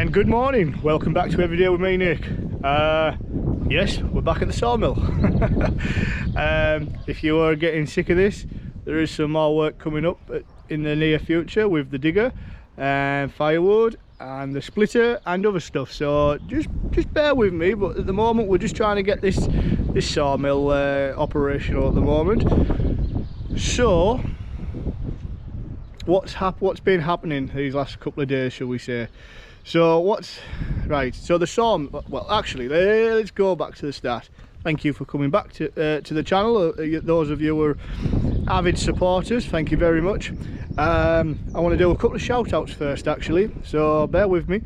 And good morning, welcome back to Every Day with me, Nick. Yes, we're back at the sawmill. If you are getting sick of this, there is some more work coming up in the near future with the digger and firewood and the splitter and other stuff, so just bear with me. But at the moment we're just trying to get this sawmill operational at the moment. So what's been happening these last couple of days, shall we say? So so the sawmill, well actually let's go back to the start. Thank you for coming back to the channel, those of you who are avid supporters, thank you very much. I want to do a couple of shout outs first actually, so bear with me.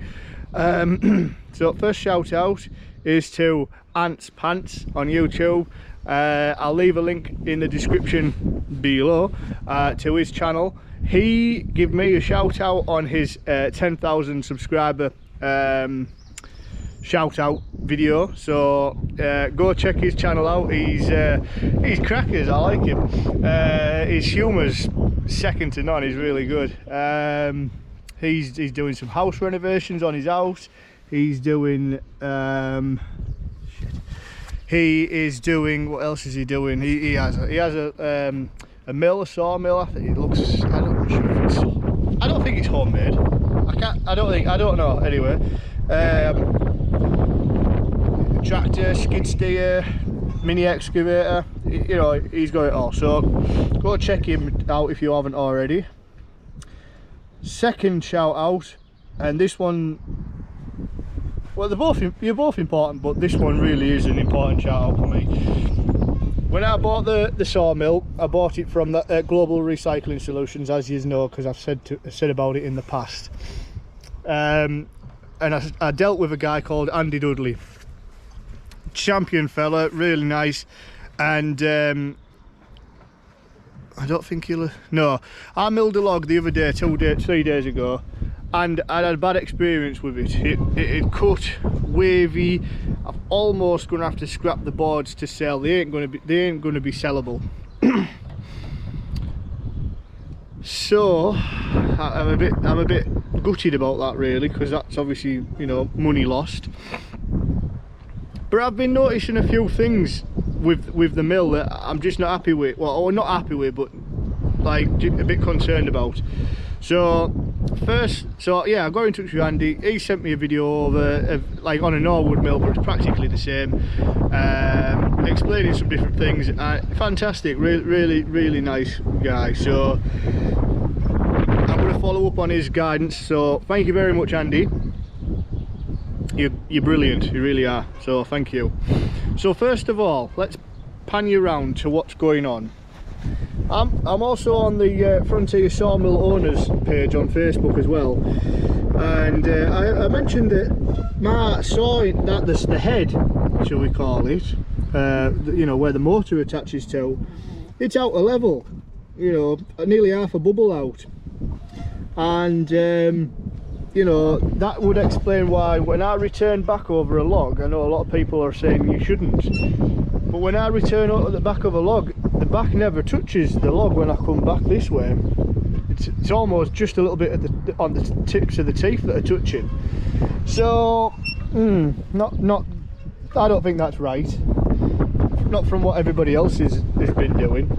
So first shout out is to Ants Pants on YouTube. I'll leave a link in the description below to his channel. He gave me a shout out on his 10,000 subscriber shout out video, so go check his channel out. He's crackers, I like him. His humour's second to none, he's really good. He's doing some house renovations on his house. He's doing he is doing, what else is he doing? He has a mill, a sawmill. I think it looks, I don't think it's homemade. I don't know. Anyway, tractor, skid steer, mini excavator. You know, he's got it all. So go check him out if you haven't already. Second shout out, and this one, well, you're both important, but this one really is an important shout out for me. When I bought the sawmill, I bought it from the Global Recycling Solutions, as you know, because I've said about it in the past. And I dealt with a guy called Andy Dudley, champion fella, really nice. And I don't think I milled a log the other day, 3 days ago, and I had a bad experience with it. It cut wavy. I'm almost gonna have to scrap the boards to sell. They ain't gonna be sellable. So I'm a bit gutted about that really, because that's obviously, you know, money lost. But I've been noticing a few things with the mill that I'm just not happy with. Well, not happy with, but like a bit concerned about. So yeah, I got in touch with Andy. He sent me a video of like on a Norwood mill, but it's practically the same, explaining some different things. Fantastic, really nice guy. So I'm going to follow up on his guidance. So thank you very much, Andy. You're brilliant, you really are. So thank you. So first of all, let's pan you round to what's going on. I'm also on the Frontier Sawmill Owners page on Facebook as well, and I mentioned that my saw, that's the head, shall we call it, you know, where the motor attaches to, it's out of level, you know, nearly half a bubble out. And you know, that would explain why when I return back over a log, I know a lot of people are saying you shouldn't, but when I return out at the back of a log, the back never touches the log when I come back this way. It's almost just a little bit on the tips of the teeth that are touching. So I don't think that's right, not from what everybody else has been doing.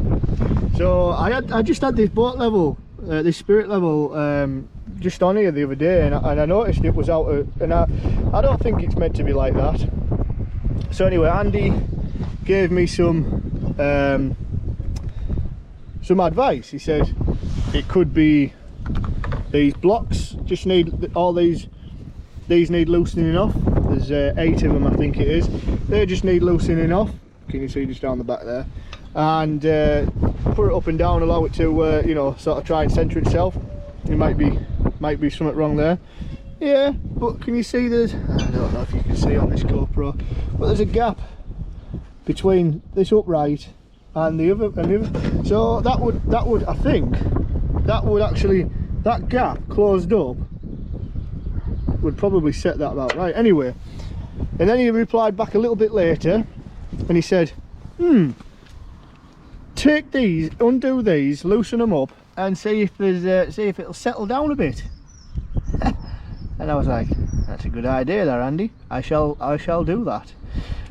So I just had this boat level, this spirit level, just on here the other day, and I noticed it was out of, and I don't think it's meant to be like that. So anyway, Andy gave me some advice. He said it could be these blocks just need, all these need loosening off. There's 8 of them, I think it is. They just need loosening off. Can you see just down the back there? And put it up and down, allow it to you know, sort of try and centre itself. It might be something wrong there. Yeah, but can you see there's, I don't know if you can see on this GoPro, but there's a gap between this upright and the other, so that would I think that would actually, that gap closed up would probably set that about right. Anyway, and then he replied back a little bit later and he said, take these, undo these, loosen them up and see if there's see if it'll settle down a bit. And And I was like, that's a good idea there, Andy. I shall do that.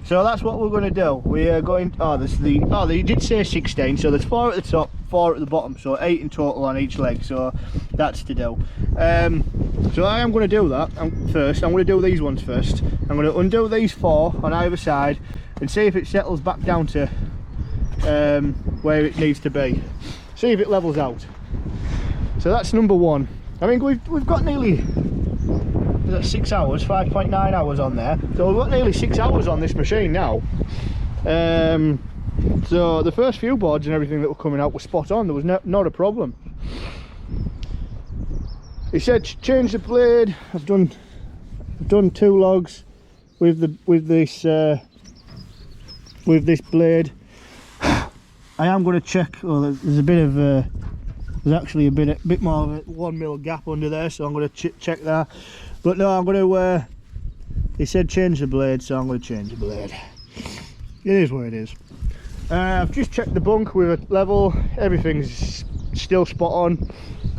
So that's what we're going to do. We are going, they did say 16, so there's 4 at the top, 4 at the bottom, so 8 in total on each leg, so that's to do. So I am going to do that first. I'm going to do these ones first. I'm going to undo these 4 on either side and see if it settles back down to where it needs to be. See if it levels out. So that's number 1. I mean, we've got nearly 6 hours, 5.9 hours on there, so we've got nearly 6 hours on this machine now. So the first few boards and everything that were coming out were spot on. There was not a problem. He said change the blade. I've done 2 logs with this blade. I am going to check. Oh, there's a bit of there's actually a bit more of a 1 mil gap under there, so I'm going to check that. But no, I'm going to, he said change the blade, so I'm going to change the blade. It is what it is. I've just checked the bunk with a level, everything's still spot on,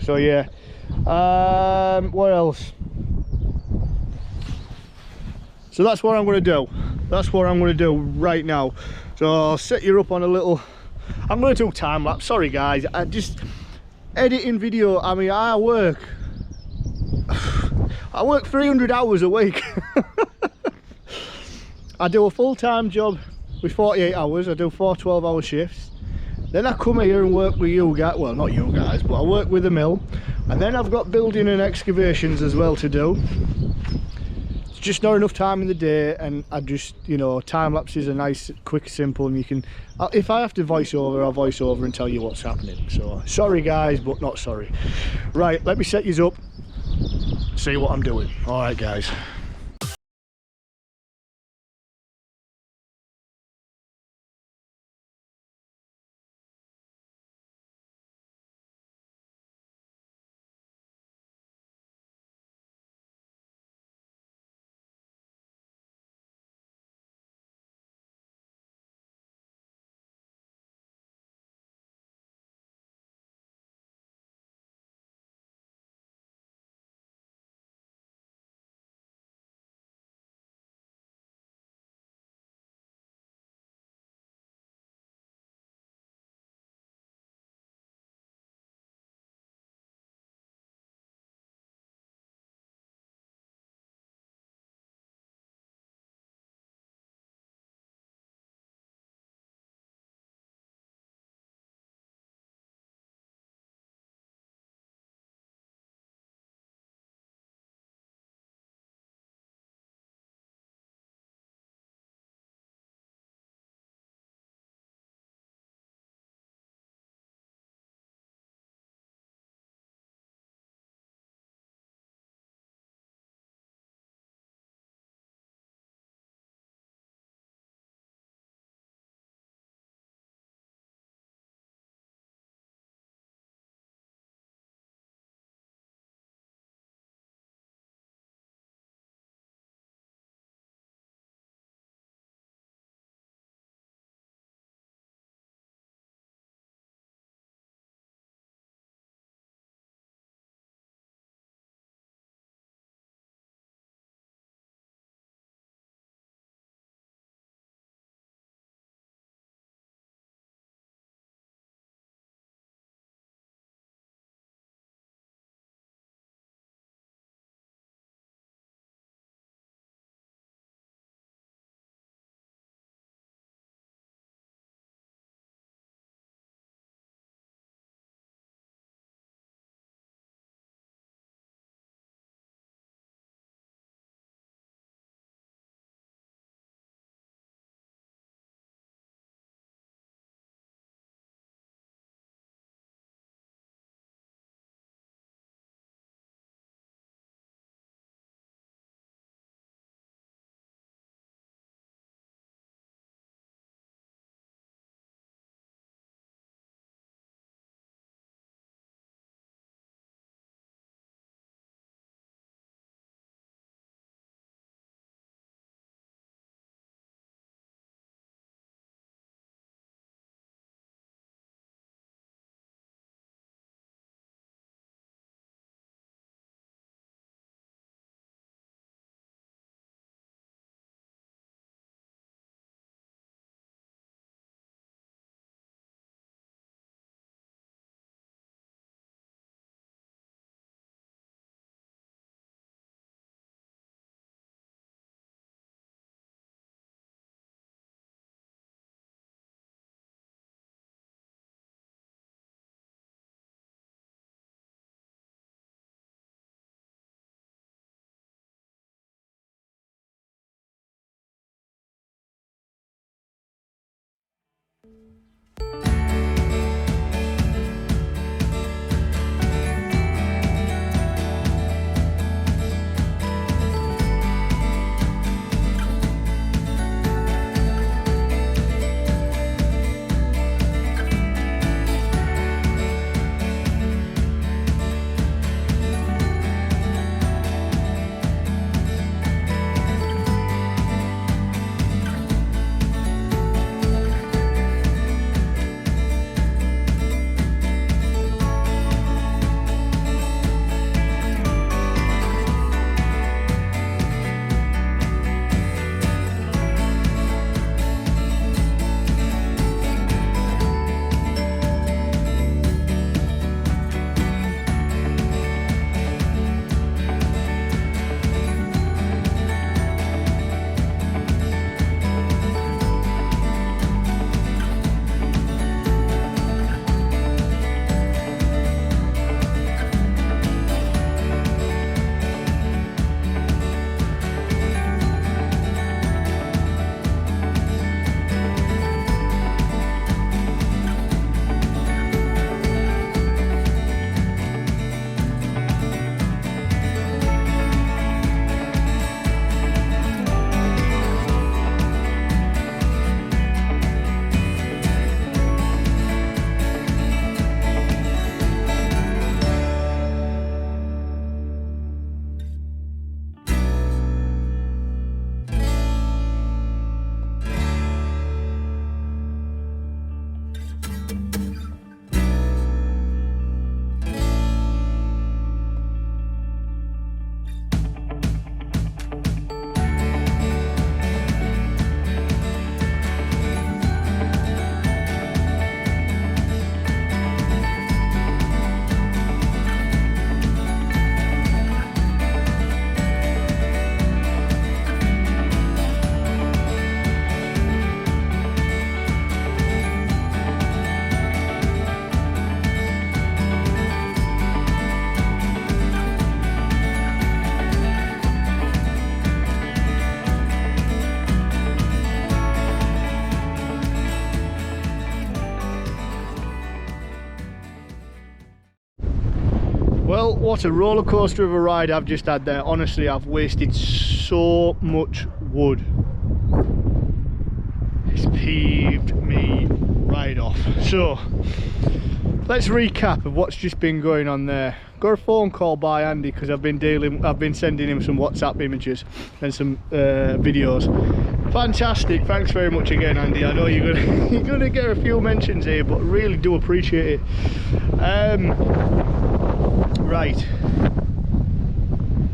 so yeah. What else? So that's what I'm going to do. That's what I'm going to do right now. So I'll set you up on a little, I'm going to do time lapse. Sorry guys, I just editing video. I mean, I work 300 hours a week. I do a full-time job with 48 hours. I do 4 12-hour shifts. Then I come here and work with you guys. Well, not you guys, but I work with the mill. And then I've got building and excavations as well to do. It's just not enough time in the day, and I just, you know, time lapses are nice, quick, simple, and you can, if I have to voice over, I'll voice over and tell you what's happening. So sorry guys, but not sorry. Right, let me set yous up, see what I'm doing. All right guys. Well, what a roller coaster of a ride I've just had there. Honestly, I've wasted so much wood. It's peeved me right off. So, let's recap of what's just been going on there. Got a phone call by Andy because I've been sending him some WhatsApp images and some videos. Fantastic, thanks very much again, Andy. I know you're gonna get a few mentions here, but really do appreciate it. Right,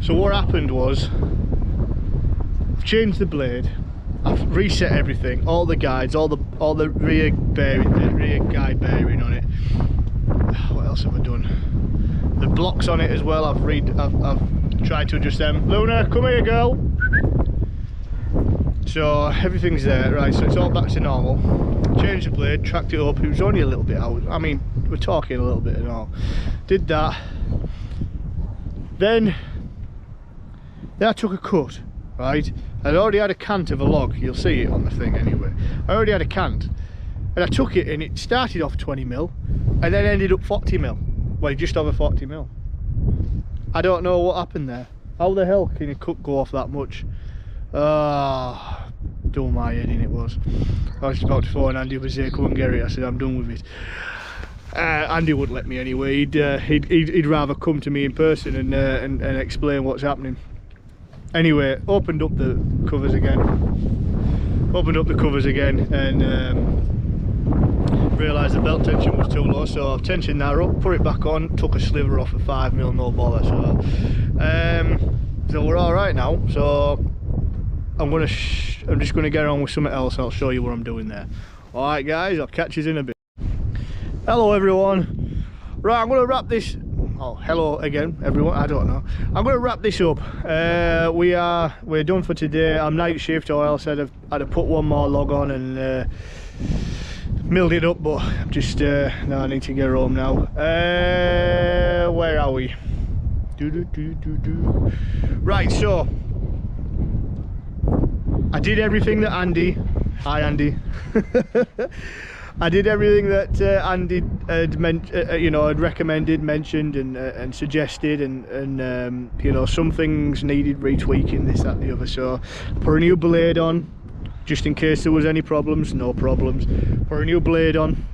so what happened was I've changed the blade, I've reset everything, all the guides, all the rear bearing, the rear guide bearing on it. What else have I done? The blocks on it as well. I've tried to adjust them. Luna, come here, girl. So everything's there, right? So it's all back to normal. Changed the blade, tracked it up. It was only a little bit out. I mean, we're talking a little bit and all. Did that. Then I took a cut, right? I'd already had a cant of a log. You'll see it on the thing anyway. I already had a cant, and I took it, and it started off 20mm, and then ended up 40mm. Well, just over 40mm. I don't know what happened there. How the hell can a cut go off that much? Dull my head in it was. I was about to phone Andy, was there, come and get it. I said, I'm done with it. Andy wouldn't let me anyway. He'd rather come to me in person and explain what's happening. Anyway, opened up the covers again, and realised the belt tension was too low, so I've tensioned that up, put it back on, took a sliver off at 5mm, no bother. So we're all right now. So I'm just gonna get on with something else. I'll show you what I'm doing there. All right, guys, I'll catch you in a bit. Hello everyone. Right, I'm gonna wrap this. Oh, hello again everyone. I don't know. I'm gonna wrap this up. We're done for today. I'm night shift, or else I'd have put one more log on and milled it up, but I'm just no, I need to get home now. Where are we? Right, so I did everything that Andy, hi Andy, I did everything that Andy had had recommended, mentioned, and suggested, and you know, some things needed retweaking, this, that, and the other. So put a new blade on, just in case there was any problems. No problems. Put a new blade on.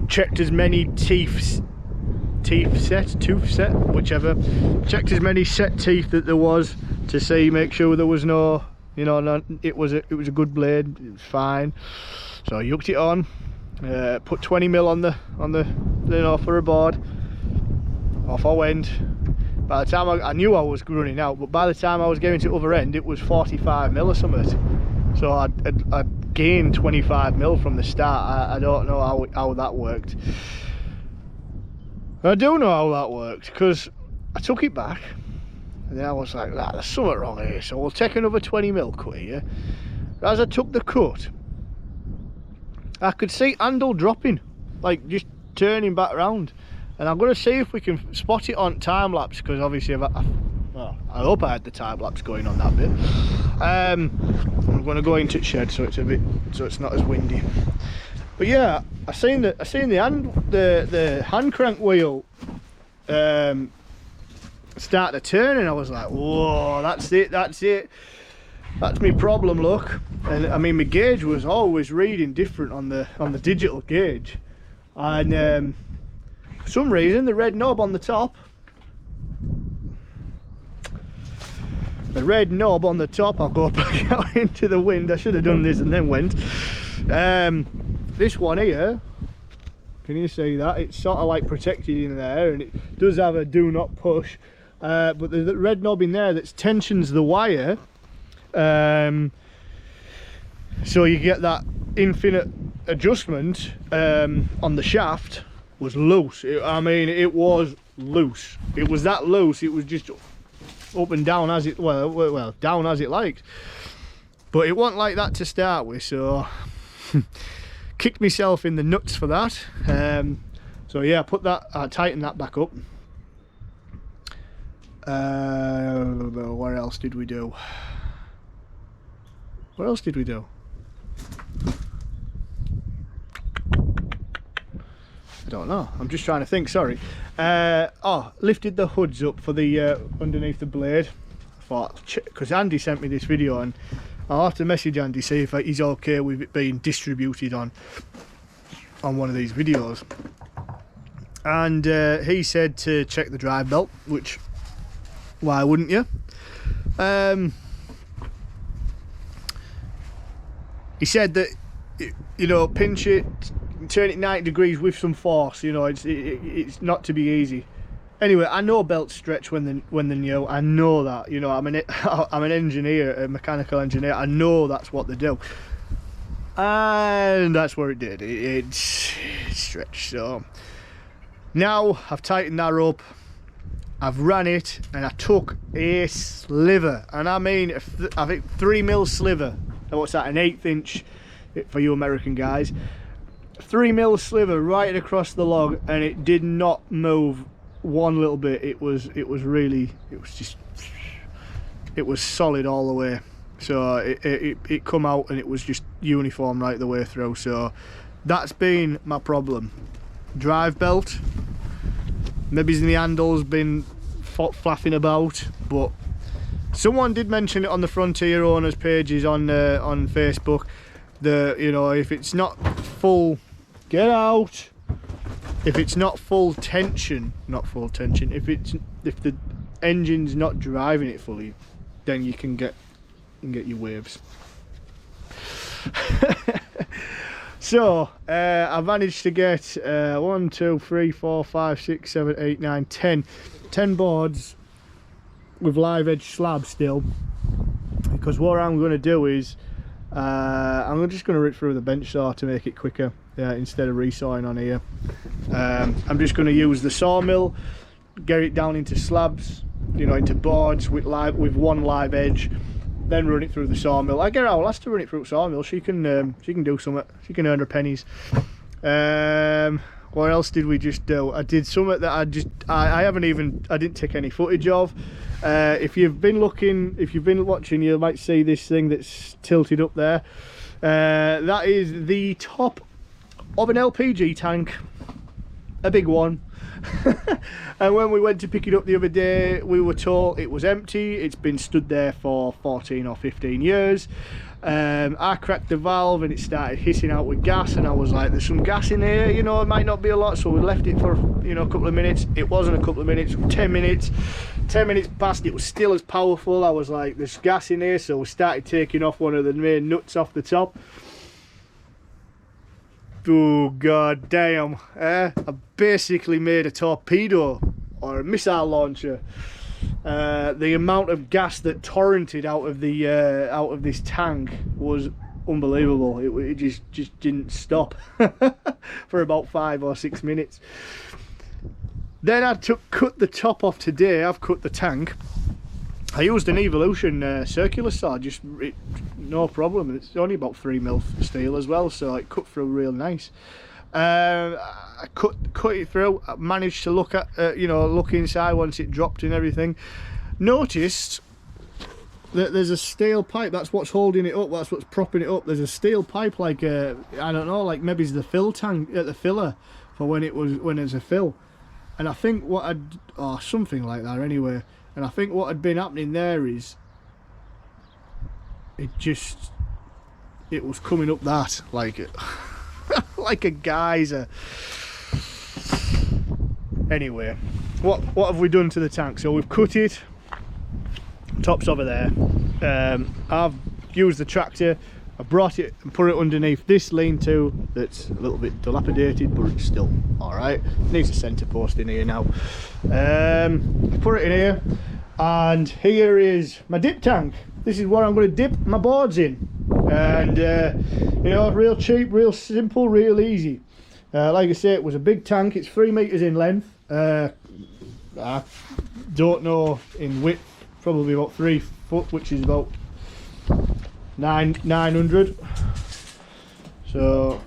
Checked as many tooth set, whichever. Checked as many set teeth that there was to see, make sure there was no, you know, no, it was a good blade. It was fine. So I hooked it on, put 20mm on the you know, for a board. Off I went. By the time I knew I was running out, but by the time I was getting to the other end, it was 45mm or something. So I'd gained 25mm from the start. I don't know how that worked. I do know how that worked, because I took it back and then I was like, ah, there's something wrong here, so we'll take another 20mm cut here. As I took the cut, I could see handle dropping, like just turning back around, and I'm going to see if we can spot it on time lapse, because obviously well, I hope I had the time lapse going on that bit. I'm going to go into the shed so it's not as windy. But yeah, I seen the hand crank wheel start to turn, and I was like, whoa, that's it. That's my problem, look. And I mean, my gauge was always reading different on the digital gauge, and for some reason the red knob on the top, I'll go back out into the wind. I should have done this and then went. This one here, can you see that? It's sort of like protected in there, and it does have a do not push, but there's the red knob in there that tensions the wire, so you get that infinite adjustment on the shaft. Was loose. I mean, it was loose. It was that loose. It was just up and down as it down as it liked, but it wasn't like that to start with, so kicked myself in the nuts for that. So yeah, tighten that back up. What else did we do? I don't know, I'm just trying to think, sorry. Lifted the hoods up for the underneath the blade. I thought, because Andy sent me this video, and I'll have to message Andy, see if he's okay with it being distributed on one of these videos. And he said to check the drive belt, which, why wouldn't you? He said that, you know, pinch it, turn it 90 degrees with some force, you know, it's not to be easy. Anyway, I know belts stretch when they're new. I know that, you know, I'm an engineer, a mechanical engineer. I know that's what they do, and that's what it did. It stretched. So now I've tightened that up, I've ran it, and I took a sliver, and I mean, I think 3mm sliver. What's that? An 1/8 inch for you American guys. 3mm sliver right across the log, and it did not move one little bit. It was solid all the way. So it come out, and it was just uniform right the way through. So that's been my problem. Drive belt, maybe the handle's been flapping about, but someone did mention it on the Frontier owners pages on Facebook. You know, if it's not full, get out. If it's not full tension, if the engine's not driving it fully, then you can get your waves. So I managed to get 1, 2, 3, 4, 5, 6, 7, 8, 9, 10 boards with live edge slabs still, because what I'm going to do is I'm just going to rip through the bench saw to make it quicker, instead of resawing on here. I'm just going to use the sawmill, get it down into slabs, you know, into boards with one live edge, then run it through the sawmill. I get I'll ask to run it through the sawmill. She can do something. She can earn her pennies. What else did we just do? I did something that I didn't take any footage of. If you've been watching, you might see this thing that's tilted up there. That is the top of an LPG tank, a big one. And when we went to pick it up the other day, we were told it was empty. It's been stood there for 14 or 15 years. I cracked the valve and it started hissing out with gas, and I was like, there's some gas in here, you know, it might not be a lot. So we left it for, you know, a couple of minutes. It wasn't a couple of minutes, 10 minutes. 10 minutes passed, it was still as powerful. I was like, there's gas in here. So we started taking off one of the main nuts off the top. Oh god damn, I basically made a torpedo or a missile launcher. The amount of gas that torrented out of this tank was unbelievable. It just didn't stop for about 5 or 6 minutes. Then I cut the top off today. I've cut the tank. I used an Evolution circular saw, no problem. It's only about 3mm steel as well, so it cut through real nice. I cut it through. I managed to look at, look inside once it dropped and everything. Noticed that there's a steel pipe. That's what's holding it up. That's what's propping it up. There's a steel pipe, like I don't know, like maybe it's the fill tank, the filler for when there's a fill. And I think something like that anyway. And I think what had been happening there is it was coming up that like like a geyser. Anyway, what have we done to the tank? So we've cut it, top's over there. I've used the tractor, I brought it and put it underneath this lean-to that's a little bit dilapidated, but it's still alright. Needs a centre post in here now. Put it in here, and here is my dip tank. This is what I'm going to dip my boards in, and you know, real cheap, real simple, real easy. Like I say, it was a big tank. It's 3 meters in length. I don't know in width, probably about 3 foot, which is about 900. So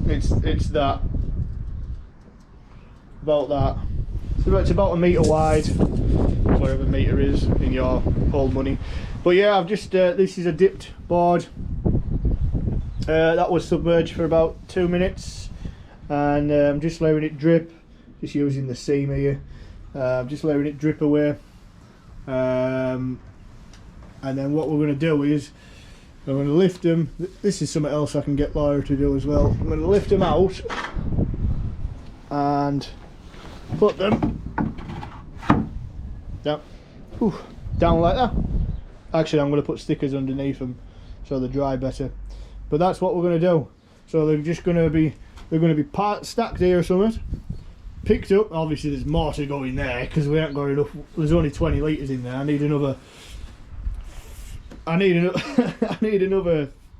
it's that, about that. So it's about 1 meter wide, wherever meter is in your old money. But yeah, I've just this is a dipped board. That was submerged for about 2 minutes, and I'm just letting it drip, just using the seam here. Just letting it drip away, and then what we're going to do is I'm going to lift them. This is something else I can get Laura to do as well. I'm going to lift them out and put them down like that. Actually, I'm going to put stickers underneath them so they dry better, but that's what we're going to do. So they're going to be stacked here or something, picked up. Obviously there's more to go in there because we haven't got enough. There's only 20 litres in there. I need another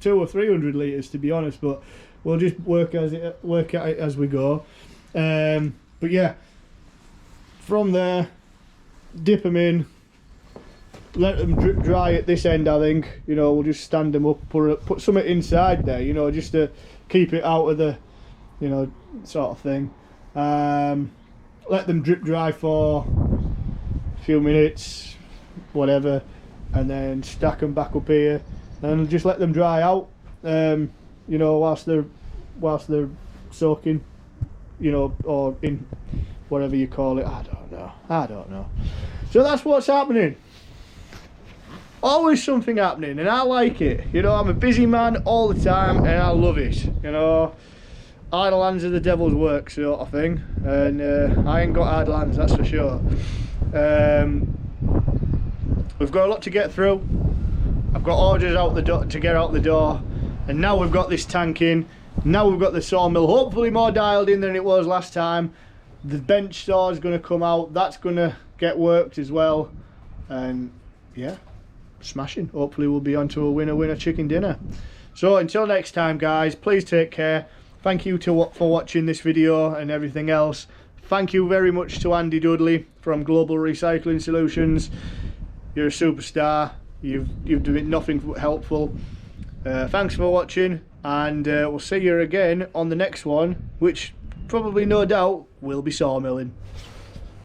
200 or 300 litres, to be honest, but we'll just work at it as we go. But yeah, from there, dip them in, let them drip dry at this end. I think, you know, we'll just stand them up, put something inside there, you know, just to keep it out of the, you know, sort of thing. Let them drip dry for a few minutes, whatever, and then stack them back up here and just let them dry out, you know, whilst they're soaking, you know, or in whatever you call it. I don't know. So that's what's happening. Always something happening, and I like it. You know, I'm a busy man all the time, and I love it. You know, idle hands are the devil's work, sort of thing, and I ain't got idle hands, that's for sure. We've got a lot to get through. I've got orders out the door to get out the door, and now we've got this tank in. Now we've got the sawmill, hopefully more dialed in than it was last time. The bench saw is going to come out. That's going to get worked as well, and yeah, smashing. Hopefully we'll be on to a winner chicken dinner. So until next time, guys, please take care. Thank you for watching this video and everything else. Thank you very much to Andy Dudley from Global Recycling Solutions. You're a superstar. You've done nothing but helpful. Thanks for watching, and we'll see you again on the next one, which probably, no doubt, will be sawmilling.